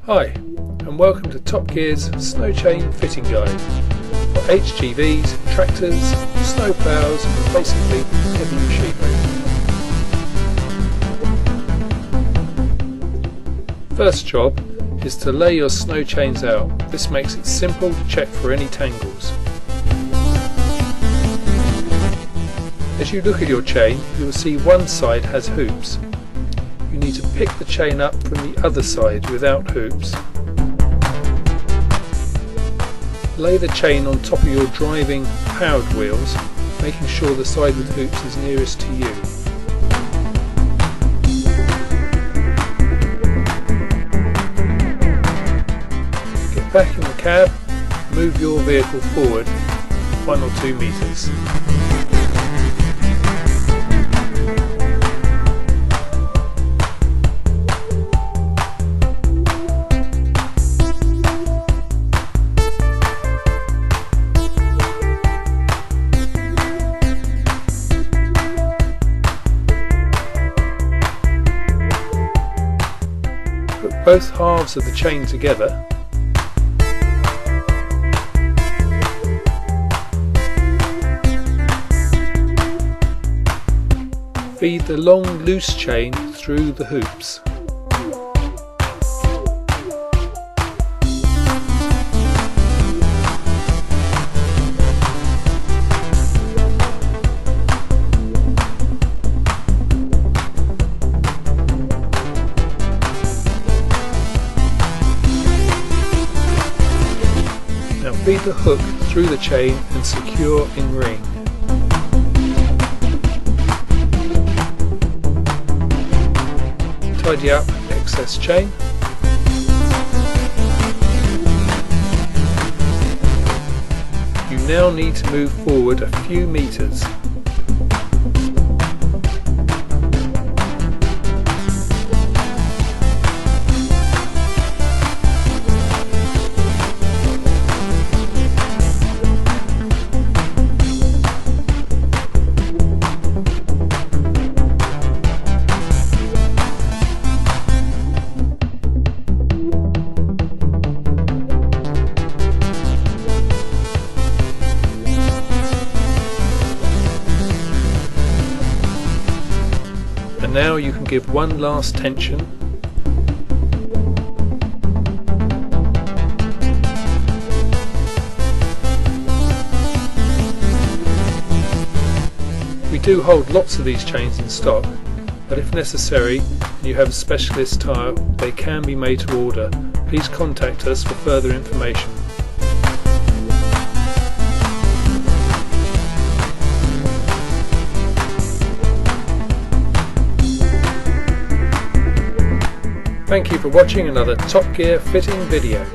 Hi, and welcome to Top Gear's Snow Chain Fitting Guide for HGVs, tractors, snow ploughs and basically heavy machinery. First job is to lay your snow chains out. This makes it simple to check for any tangles. As you look at your chain, you will see one side has hoops. You need to pick the chain up from the other side without hoops. Lay the chain on top of your driving powered wheels, making sure the side with hoops is nearest to you. Get back in the cab, move your vehicle forward 1 or 2 meters. Put both halves of the chain together. Feed the long loose chain through the hoops. Now feed the hook through the chain and secure in ring. Tidy up excess chain. You now need to move forward a few meters. And now you can give one last tension. We do hold lots of these chains in stock, but if necessary and you have a specialist tyre, they can be made to order. Please contact us for further information. Thank you for watching another Top Gear fitting video.